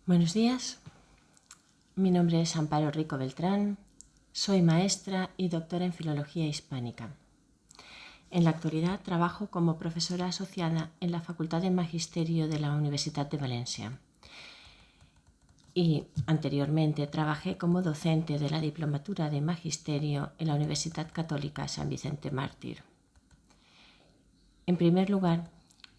Buenos días, mi nombre es Amparo Rico Beltrán, soy maestra y doctora en Filología Hispánica. En la actualidad trabajo como profesora asociada en la Facultad de Magisterio de la Universitat de Valencia y anteriormente trabajé como docente de la Diplomatura de Magisterio en la Universidad Católica San Vicente Mártir. En primer lugar,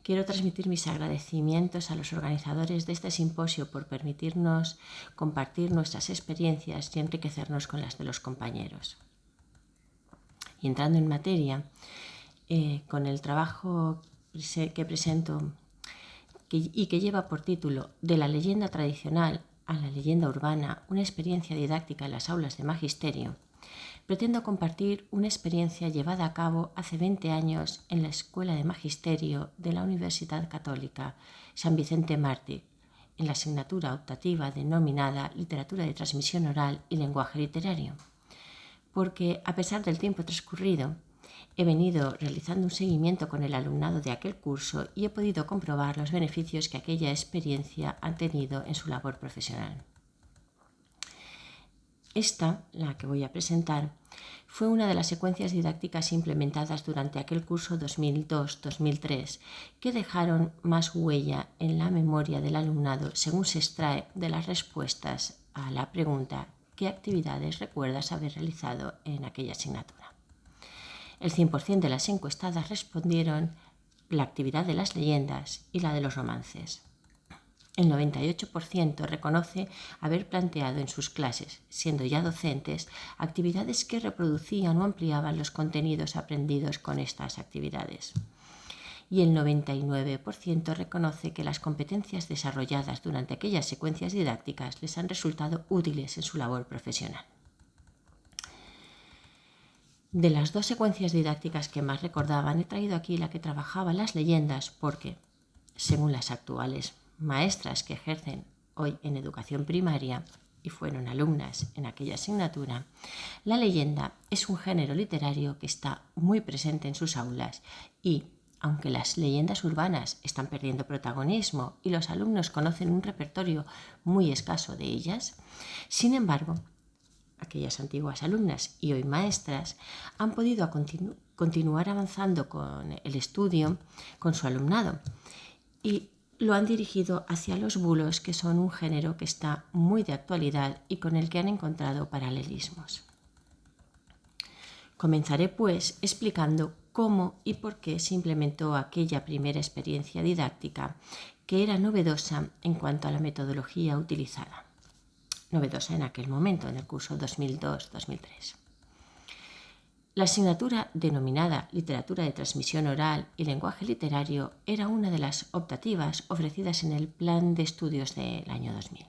quiero transmitir mis agradecimientos a los organizadores de este simposio por permitirnos compartir nuestras experiencias y enriquecernos con las de los compañeros. Y entrando en materia, con el trabajo que presento y que lleva por título De la leyenda tradicional a la leyenda urbana, una experiencia didáctica en las aulas de magisterio, pretendo compartir una experiencia llevada a cabo hace 20 años en la Escuela de Magisterio de la Universidad Católica San Vicente Mártir, en la asignatura optativa denominada Literatura de Transmisión Oral y Lenguaje Literario, porque a pesar del tiempo transcurrido, he venido realizando un seguimiento con el alumnado de aquel curso y he podido comprobar los beneficios que aquella experiencia ha tenido en su labor profesional. Esta, la que voy a presentar, fue una de las secuencias didácticas implementadas durante aquel curso 2002-2003 que dejaron más huella en la memoria del alumnado según se extrae de las respuestas a la pregunta ¿qué actividades recuerdas haber realizado en aquella asignatura? El 100% de las encuestadas respondieron la actividad de las leyendas y la de los romances. El 98% reconoce haber planteado en sus clases, siendo ya docentes, actividades que reproducían o ampliaban los contenidos aprendidos con estas actividades. Y el 99% reconoce que las competencias desarrolladas durante aquellas secuencias didácticas les han resultado útiles en su labor profesional. De las dos secuencias didácticas que más recordaban, he traído aquí la que trabajaba las leyendas porque, según las actuales maestras que ejercen hoy en educación primaria y fueron alumnas en aquella asignatura, la leyenda es un género literario que está muy presente en sus aulas y, aunque las leyendas urbanas están perdiendo protagonismo y los alumnos conocen un repertorio muy escaso de ellas, sin embargo, aquellas antiguas alumnas y hoy maestras han podido continuar avanzando con el estudio con su alumnado y lo han dirigido hacia los bulos, que son un género que está muy de actualidad y con el que han encontrado paralelismos. Comenzaré pues explicando cómo y por qué se implementó aquella primera experiencia didáctica que era novedosa en cuanto a la metodología utilizada. Novedosa en aquel momento, en el curso 2002-2003. La asignatura denominada Literatura de Transmisión Oral y Lenguaje Literario era una de las optativas ofrecidas en el Plan de Estudios del año 2000.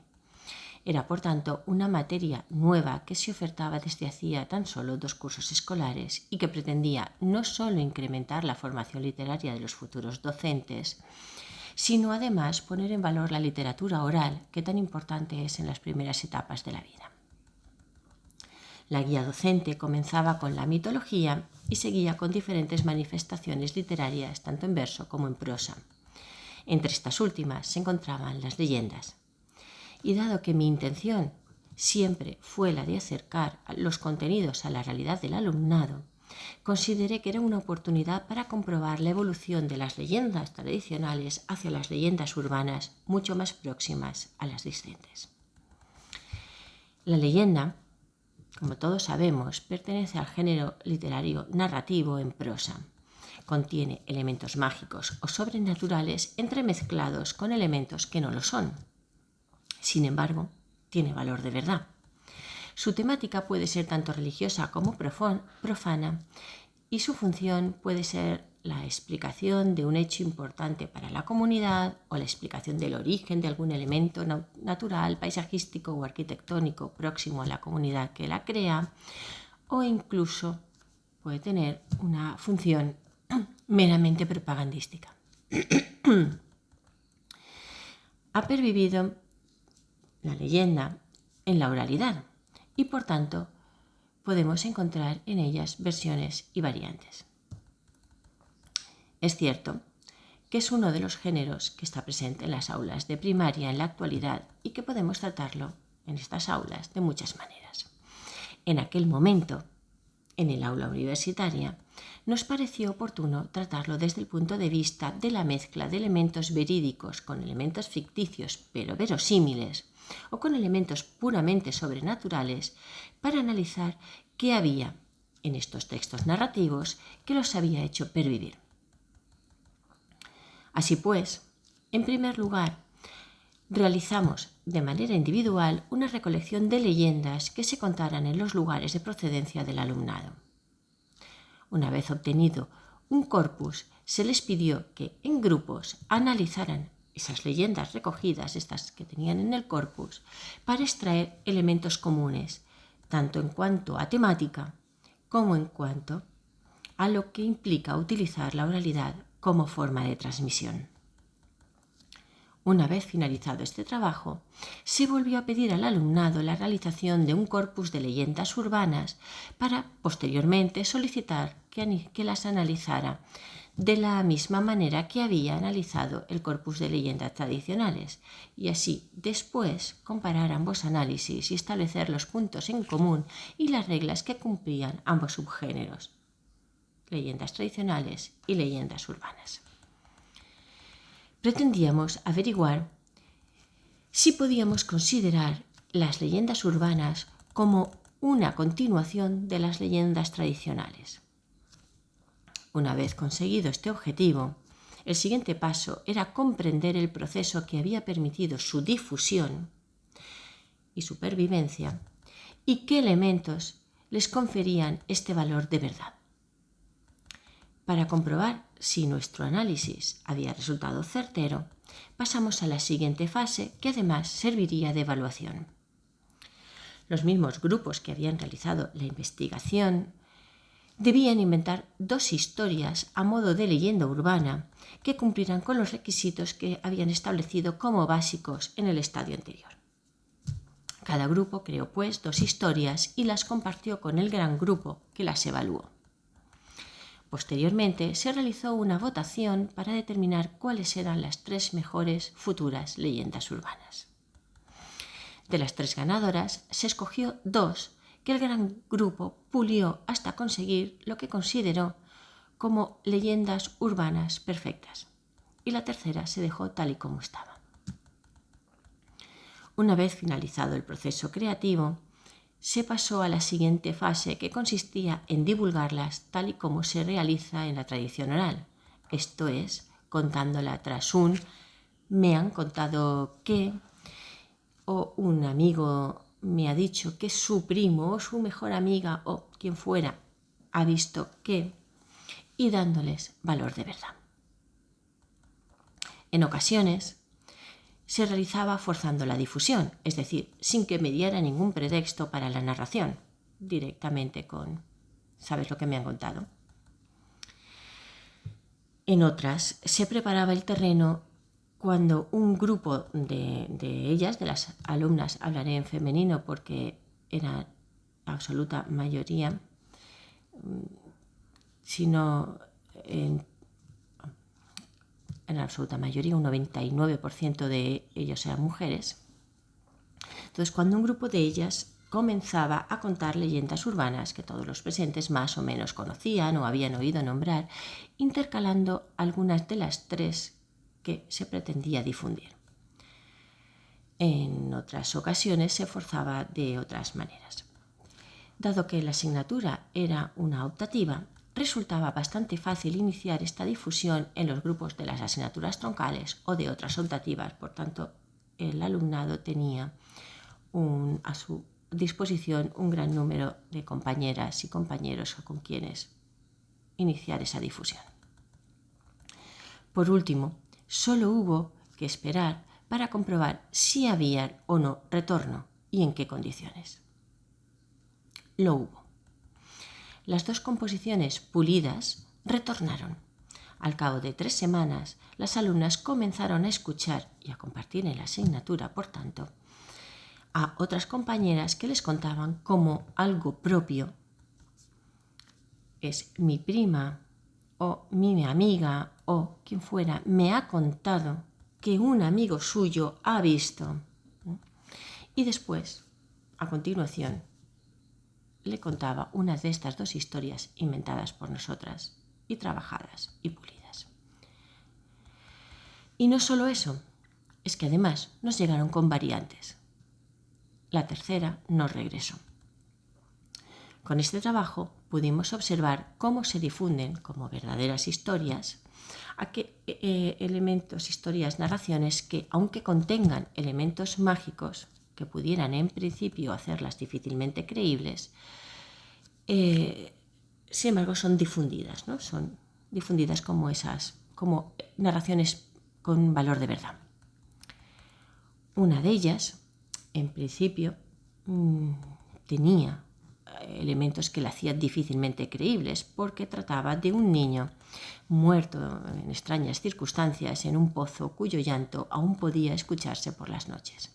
Era, por tanto, una materia nueva que se ofertaba desde hacía tan solo 2 cursos escolares y que pretendía no solo incrementar la formación literaria de los futuros docentes, sino además poner en valor la literatura oral, que tan importante es en las primeras etapas de la vida. La guía docente comenzaba con la mitología y seguía con diferentes manifestaciones literarias, tanto en verso como en prosa. Entre estas últimas se encontraban las leyendas. Y dado que mi intención siempre fue la de acercar los contenidos a la realidad del alumnado, consideré que era una oportunidad para comprobar la evolución de las leyendas tradicionales hacia las leyendas urbanas mucho más próximas a las discentes. La leyenda, como todos sabemos, pertenece al género literario narrativo en prosa. Contiene elementos mágicos o sobrenaturales entremezclados con elementos que no lo son. Sin embargo, tiene valor de verdad. Su temática puede ser tanto religiosa como profana y su función puede ser la explicación de un hecho importante para la comunidad o la explicación del origen de algún elemento natural, paisajístico o arquitectónico próximo a la comunidad que la crea, o incluso puede tener una función meramente propagandística. Ha pervivido la leyenda en la oralidad y por tanto podemos encontrar en ellas versiones y variantes. Es cierto que es uno de los géneros que está presente en las aulas de primaria en la actualidad y que podemos tratarlo en estas aulas de muchas maneras. En aquel momento, en el aula universitaria, nos pareció oportuno tratarlo desde el punto de vista de la mezcla de elementos verídicos con elementos ficticios pero verosímiles o con elementos puramente sobrenaturales para analizar qué había en estos textos narrativos que los había hecho pervivir. Así pues, en primer lugar, realizamos de manera individual una recolección de leyendas que se contaran en los lugares de procedencia del alumnado. Una vez obtenido un corpus, se les pidió que en grupos analizaran esas leyendas recogidas, estas que tenían en el corpus, para extraer elementos comunes, tanto en cuanto a temática como en cuanto a lo que implica utilizar la oralidad como forma de transmisión. Una vez finalizado este trabajo, se volvió a pedir al alumnado la realización de un corpus de leyendas urbanas para posteriormente solicitar que las analizara de la misma manera que había analizado el corpus de leyendas tradicionales y así después comparar ambos análisis y establecer los puntos en común y las reglas que cumplían ambos subgéneros, leyendas tradicionales y leyendas urbanas. Pretendíamos averiguar si podíamos considerar las leyendas urbanas como una continuación de las leyendas tradicionales. Una vez conseguido este objetivo, el siguiente paso era comprender el proceso que había permitido su difusión y supervivencia y qué elementos les conferían este valor de verdad. Para comprobar si nuestro análisis había resultado certero, pasamos a la siguiente fase, que además serviría de evaluación. Los mismos grupos que habían realizado la investigación debían inventar 2 historias a modo de leyenda urbana que cumplieran con los requisitos que habían establecido como básicos en el estadio anterior. Cada grupo creó pues 2 historias y las compartió con el gran grupo que las evaluó. Posteriormente se realizó una votación para determinar cuáles eran las 3 mejores futuras leyendas urbanas. De las 3 ganadoras se escogió 2 que el gran grupo pulió hasta conseguir lo que consideró como leyendas urbanas perfectas, y la tercera se dejó tal y como estaba. Una vez finalizado el proceso creativo, se pasó a la siguiente fase, que consistía en divulgarlas tal y como se realiza en la tradición oral, esto es, contándola tras un «me han contado que» o «un amigo me ha dicho que su primo o su mejor amiga o quien fuera ha visto que», y dándoles valor de verdad. En ocasiones se realizaba forzando la difusión, es decir, sin que mediara ningún pretexto para la narración, directamente con «¿sabes lo que me han contado?». En otras se preparaba el terreno cuando un grupo de ellas, de las alumnas, hablaré en femenino porque era absoluta mayoría, sino en la absoluta mayoría, un 99% de ellos eran mujeres. Entonces, cuando un grupo de ellas comenzaba a contar leyendas urbanas que todos los presentes más o menos conocían o habían oído nombrar, intercalando algunas de las 3 que se pretendía difundir. En otras ocasiones se forzaba de otras maneras. Dado que la asignatura era una optativa, resultaba bastante fácil iniciar esta difusión en los grupos de las asignaturas troncales o de otras optativas. Por tanto, el alumnado tenía a su disposición un gran número de compañeras y compañeros con quienes iniciar esa difusión. Por último, solo hubo que esperar para comprobar si había o no retorno y en qué condiciones. Lo hubo. Las 2 composiciones pulidas retornaron. Al cabo de 3 semanas, las alumnas comenzaron a escuchar y a compartir en la asignatura, por tanto, a otras compañeras que les contaban como algo propio es «mi prima o mi amiga o quien fuera me ha contado que un amigo suyo ha visto. Y después, a continuación, le contaba una de estas dos historias inventadas por nosotras y trabajadas y pulidas. Y no solo eso, es que además nos llegaron con variantes. La tercera nos regresó. Con este trabajo pudimos observar cómo se difunden como verdaderas historias elementos, historias, narraciones que, aunque contengan elementos mágicos que pudieran en principio hacerlas difícilmente creíbles, sin embargo son difundidas, ¿no? Son difundidas como narraciones con valor de verdad. Una de ellas, en principio, tenía elementos que la hacían difícilmente creíbles porque trataba de un niño muerto en extrañas circunstancias en un pozo cuyo llanto aún podía escucharse por las noches.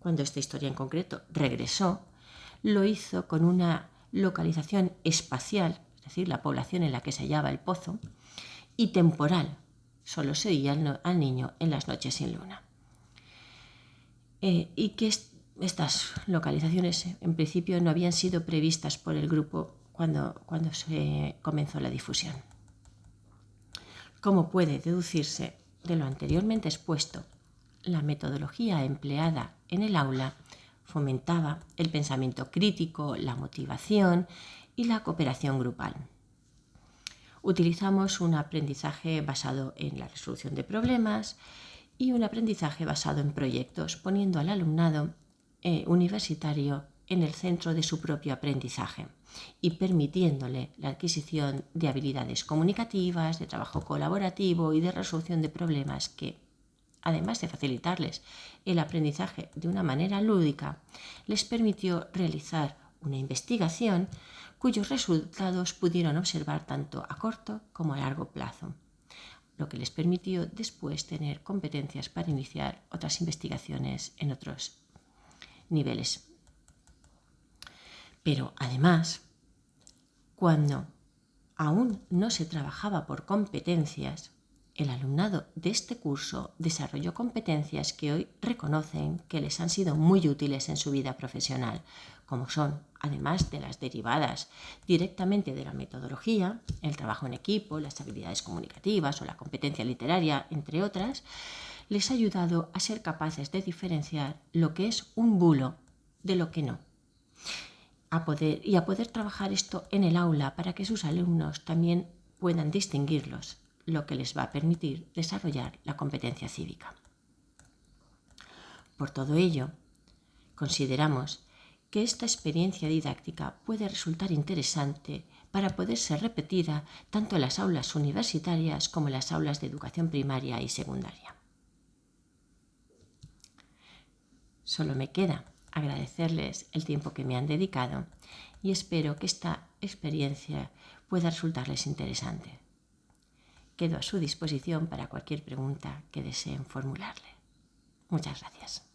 Cuando esta historia en concreto regresó, lo hizo con una localización espacial, es decir, la población en la que se hallaba el pozo, y temporal. Solo se oía al niño en las noches sin luna. Y que estas localizaciones en principio no habían sido previstas por el grupo cuando se comenzó la difusión. Como puede deducirse de lo anteriormente expuesto, la metodología empleada en el aula fomentaba el pensamiento crítico, la motivación y la cooperación grupal. Utilizamos un aprendizaje basado en la resolución de problemas y un aprendizaje basado en proyectos, poniendo al alumnado universitario en el centro de su propio aprendizaje y permitiéndole la adquisición de habilidades comunicativas, de trabajo colaborativo y de resolución de problemas que, además de facilitarles el aprendizaje de una manera lúdica, les permitió realizar una investigación cuyos resultados pudieron observar tanto a corto como a largo plazo, lo que les permitió después tener competencias para iniciar otras investigaciones en otros niveles. Pero además, cuando aún no se trabajaba por competencias, el alumnado de este curso desarrolló competencias que hoy reconocen que les han sido muy útiles en su vida profesional, como son, además de las derivadas directamente de la metodología, el trabajo en equipo, las habilidades comunicativas o la competencia literaria, entre otras, les ha ayudado a ser capaces de diferenciar lo que es un bulo de lo que no. A poder trabajar esto en el aula para que sus alumnos también puedan distinguirlos, lo que les va a permitir desarrollar la competencia cívica. Por todo ello, consideramos que esta experiencia didáctica puede resultar interesante para poder ser repetida tanto en las aulas universitarias como en las aulas de educación primaria y secundaria. Solo me queda agradecerles el tiempo que me han dedicado y espero que esta experiencia pueda resultarles interesante. Quedo a su disposición para cualquier pregunta que deseen formularle. Muchas gracias.